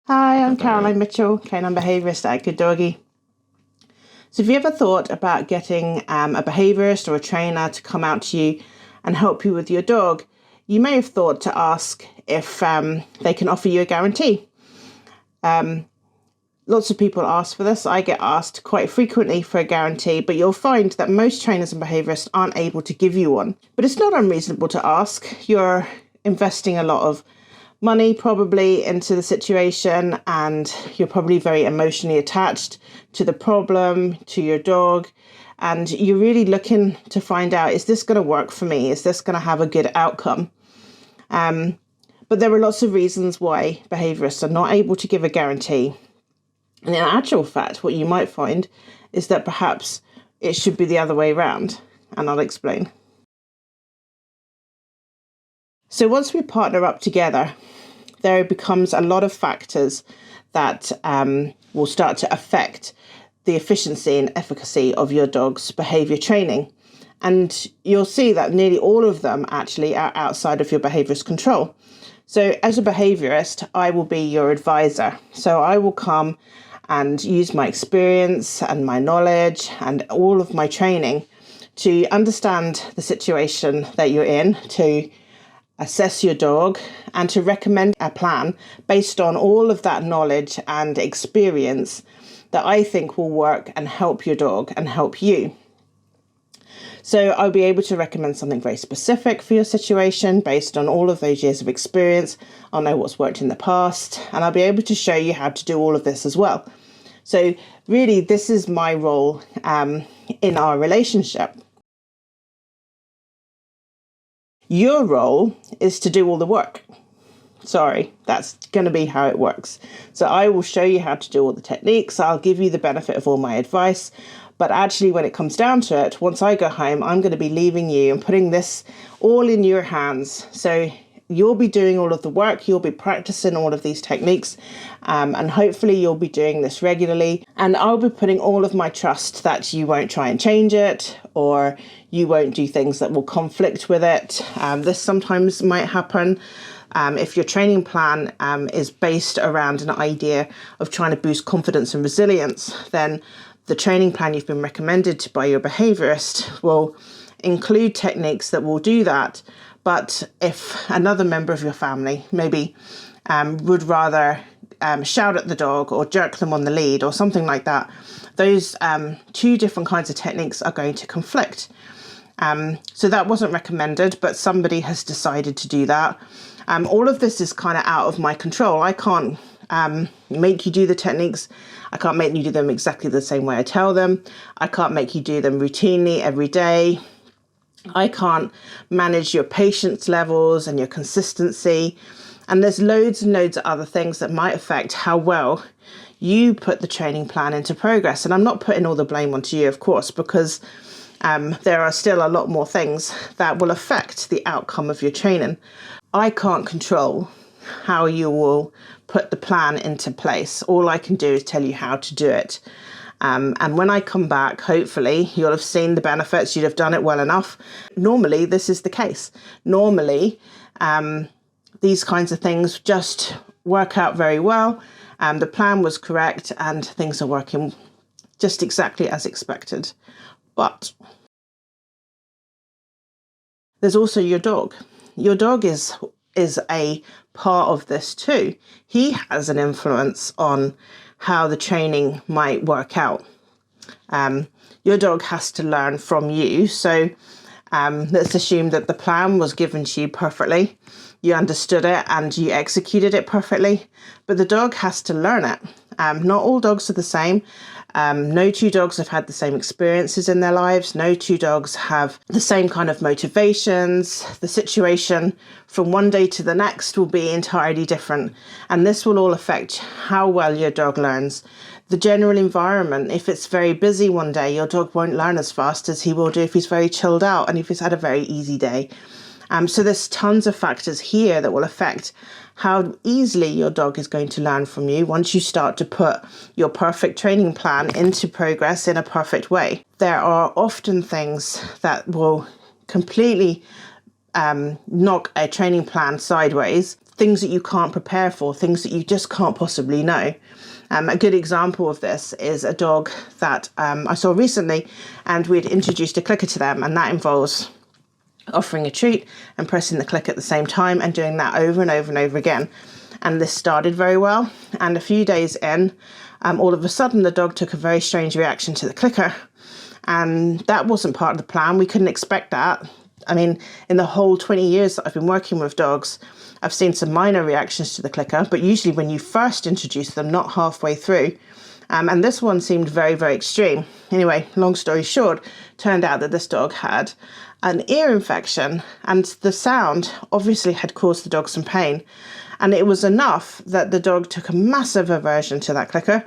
Hi, I'm Caroline Mitchell, Canine Behaviourist at Good Doggy. So have you ever thought about getting a behaviourist or a trainer to come out to you and help you with your dog? You may have thought to ask if they can offer you a guarantee. Lots of people ask for this. I get asked quite frequently for a guarantee, but you'll find that most trainers and behaviourists aren't able to give you one. But it's not unreasonable to ask. You're investing a lot of money probably into the situation, and you're probably very emotionally attached to the problem, to your dog, and you're really looking to find out, is this going to work for me? Is this going to have a good outcome? But there are lots of reasons why behaviourists are not able to give a guarantee. And in actual fact, what you might find is that perhaps it should be the other way around, and I'll explain. So once we partner up together, there becomes a lot of factors that will start to affect the efficiency and efficacy of your dog's behaviour training. And you'll see that nearly all of them actually are outside of your behaviourist control. So as a behaviourist, I will be your advisor. So I will come and use my experience and my knowledge and all of my training to understand the situation that you're in, to assess your dog, and to recommend a plan based on all of that knowledge and experience that I think will work and help your dog and help you. So I'll be able to recommend something very specific for your situation based on all of those years of experience. I'll know what's worked in the past, and I'll be able to show you how to do all of this as well. So really, this is my role in our relationship. Your role is to do all the work. Sorry, that's going to be how it works. So I will show you how to do all the techniques. I'll give you the benefit of all my advice. But actually, when it comes down to it, once I go home, I'm going to be leaving you and putting this all in your hands. So you'll be doing all of the work. You'll be practicing all of these techniques. And hopefully you'll be doing this regularly. And I'll be putting all of my trust that you won't try and change it, or you won't do things that will conflict with it. This sometimes might happen. If your training plan is based around an idea of trying to boost confidence and resilience, then the training plan you've been recommended by your behaviourist will include techniques that will do that. But if another member of your family maybe would rather shout at the dog or jerk them on the lead or something like that, those two different kinds of techniques are going to conflict. So that wasn't recommended, but somebody has decided to do that. All of this is kind of out of my control. I can't make you do the techniques. I can't make you do them exactly the same way I tell them. I can't make you do them routinely every day. I can't manage your patience levels and your consistency. And there's loads and loads of other things that might affect how well you put the training plan into progress. And I'm not putting all the blame onto you, of course, because there are still a lot more things that will affect the outcome of your training. I can't control how you will put the plan into place. All I can do is tell you how to do it. And when I come back, hopefully you'll have seen the benefits, you'd have done it well enough. Normally, this is the case. Normally, these kinds of things just work out very well. The plan was correct and things are working just exactly as expected. But there's also your dog. Your dog is a part of this too. He has an influence on how the training might work out. Your dog has to learn from you. So let's assume that the plan was given to you perfectly. You understood it and you executed it perfectly, but the dog has to learn it. Not all dogs are the same. No two dogs have had the same experiences in their lives. No two dogs have the same kind of motivations. The situation from one day to the next will be entirely different. And this will all affect how well your dog learns. The general environment, if it's very busy one day, your dog won't learn as fast as he will do if he's very chilled out and if he's had a very easy day. So there's tons of factors here that will affect how easily your dog is going to learn from you once you start to put your perfect training plan into progress in a perfect way. There are often things that will completely knock a training plan sideways, things that you can't prepare for, things that you just can't possibly know. A good example of this is a dog that I saw recently, and we'd introduced a clicker to them, and that involves offering a treat and pressing the click at the same time and doing that over and over and over again. And this started very well, and a few days in, all of a sudden the dog took a very strange reaction to the clicker, and that wasn't part of the plan. We couldn't expect that. I mean, in the whole 20 years that I've been working with dogs, I've seen some minor reactions to the clicker, but usually when you first introduce them, not halfway through. And this one seemed very, very extreme. Anyway, long story short, turned out that this dog had an ear infection, and the sound obviously had caused the dog some pain. And it was enough that the dog took a massive aversion to that clicker,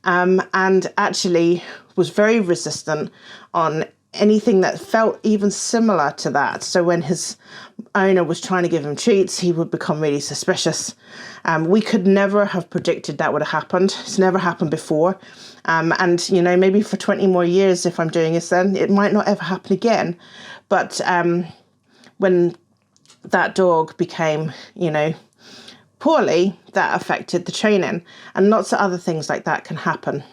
and actually was very resistant on anything that felt even similar to that. So when his owner was trying to give him treats, he would become really suspicious. We could never have predicted that would have happened. It's never happened before. And, you know, maybe for 20 more years, if I'm doing this, then it might not ever happen again. But when that dog became, you know, poorly, that affected the training, and lots of other things like that can happen.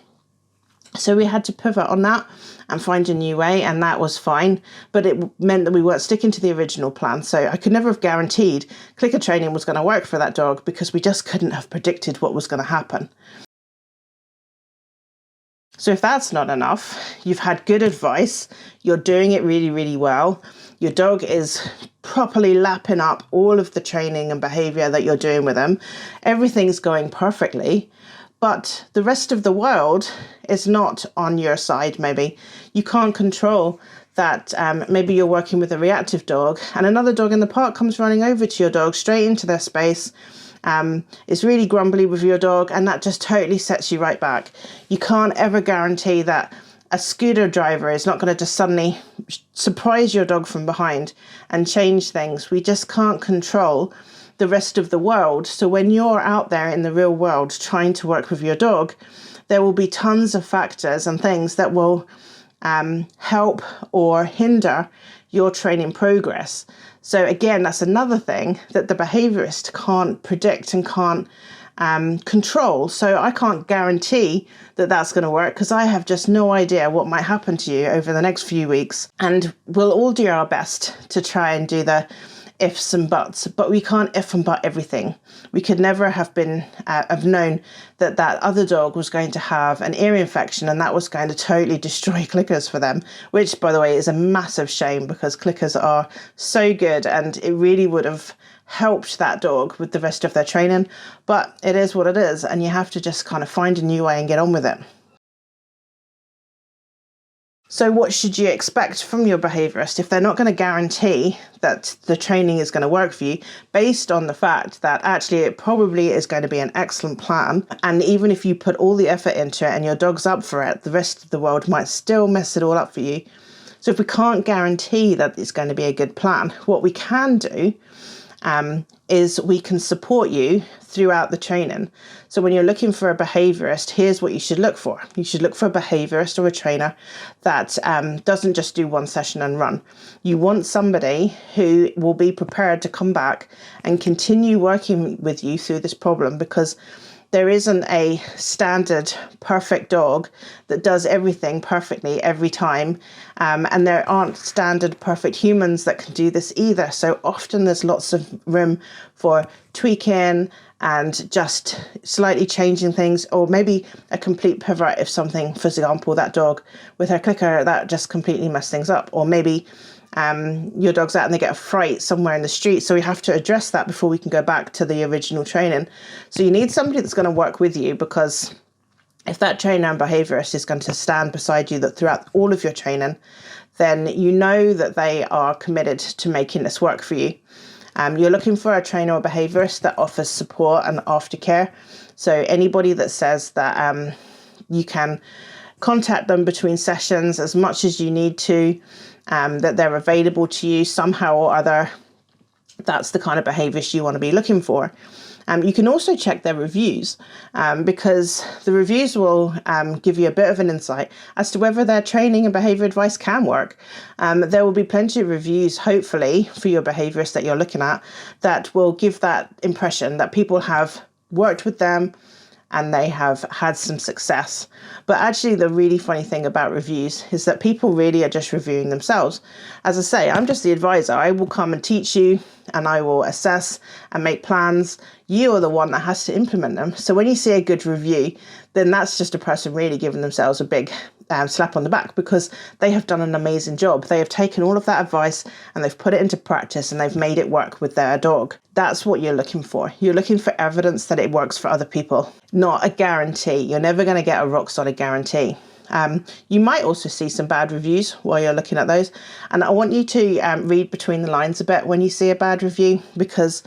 So we had to pivot on that and find a new way, and that was fine, but it meant that we weren't sticking to the original plan. So I could never have guaranteed clicker training was going to work for that dog, because we just couldn't have predicted what was going to happen. So if that's not enough, you've had good advice, you're doing it really, really well, your dog is properly lapping up all of the training and behaviour that you're doing with them, everything's going perfectly, but the rest of the world is not on your side. Maybe you can't control that. Maybe you're working with a reactive dog, and another dog in the park comes running over to your dog, straight into their space, is really grumbly with your dog, and that just totally sets you right back. You can't ever guarantee that a scooter driver is not going to just suddenly surprise your dog from behind and change things. We just can't control the rest of the world. So when you're out there in the real world trying to work with your dog, there will be tons of factors and things that will help or hinder your training progress. So again, that's another thing that the behaviourist can't predict and can't control. So I can't guarantee that that's going to work, because I have just no idea what might happen to you over the next few weeks. And we'll all do our best to try and do the ifs and buts, but we can't if and but everything. We could never have known that that other dog was going to have an ear infection, and that was going to totally destroy clickers for them, which, by the way, is a massive shame, because clickers are so good and it really would have helped that dog with the rest of their training. But it is what it is, and you have to just kind of find a new way and get on with it. So what should you expect from your behaviourist if they're not going to guarantee that the training is going to work for you, based on the fact that actually it probably is going to be an excellent plan, and even if you put all the effort into it and your dog's up for it, the rest of the world might still mess it all up for you. So if we can't guarantee that it's going to be a good plan, what we can do is we can support you throughout the training. So when you're looking for a behaviourist, here's what you should look for. You should look for a behaviourist or a trainer that doesn't just do one session and run. You want somebody who will be prepared to come back and continue working with you through this problem, because there isn't a standard perfect dog that does everything perfectly every time. And there aren't standard perfect humans that can do this either. So often there's lots of room for tweaking and just slightly changing things, or maybe a complete pivot if something, for example, that dog with her clicker, that just completely messed things up. Or maybe your dog's out and they get a fright somewhere in the street, so we have to address that before we can go back to the original training. So you need somebody that's going to work with you, because if that trainer and behaviourist is going to stand beside you throughout all of your training, then you know that they are committed to making this work for you. You're looking for a trainer or behaviourist that offers support and aftercare. So anybody that says that you can contact them between sessions as much as you need to, that they're available to you somehow or other, that's the kind of behaviourist you want to be looking for. You can also check their reviews because the reviews will give you a bit of an insight as to whether their training and behaviour advice can work. There will be plenty of reviews, hopefully, for your behaviourist that you're looking at that will give that impression that people have worked with them and they have had some success. But actually, the really funny thing about reviews is that people really are just reviewing themselves. As I say, I'm just the advisor. I will come and teach you and I will assess and make plans. You are the one that has to implement them. So when you see a good review, then that's just a person really giving themselves a big slap on the back because they have done an amazing job. They have taken all of that advice and they've put it into practice and they've made it work with their dog. That's what you're looking for. You're looking for evidence that it works for other people, not a guarantee. You're never going to get a rock solid guarantee. You might also see some bad reviews while you're looking at those. And I want you to read between the lines a bit when you see a bad review, because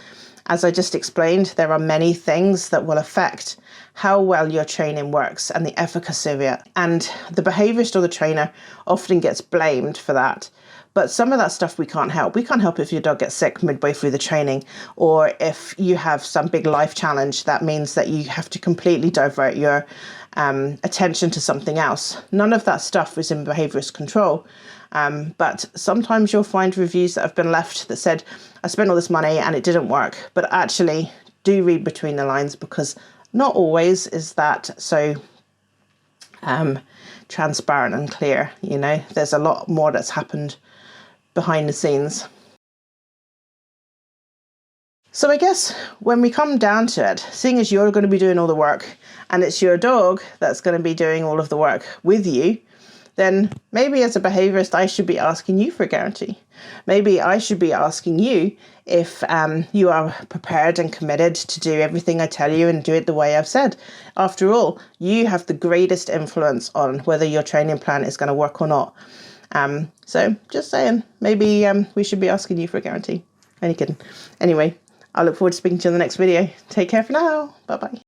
as I just explained, there are many things that will affect how well your training works and the efficacy of it. And the behaviourist or the trainer often gets blamed for that. But some of that stuff we can't help. We can't help if your dog gets sick midway through the training, or if you have some big life challenge that means that you have to completely divert your attention to something else. None of that stuff is in behaviourist control. But sometimes you'll find reviews that have been left that said, I spent all this money and it didn't work. But actually, do read between the lines, because not always is that so transparent and clear. You know, there's a lot more that's happened behind the scenes. So I guess when we come down to it, seeing as you're going to be doing all the work and it's your dog that's going to be doing all of the work with you, then maybe as a behaviourist, I should be asking you for a guarantee. Maybe I should be asking you if you are prepared and committed to do everything I tell you and do it the way I've said. After all, you have the greatest influence on whether your training plan is going to work or not. So just saying, maybe we should be asking you for a guarantee. Only kidding. Anyway, I look forward to speaking to you in the next video. Take care for now. Bye-bye.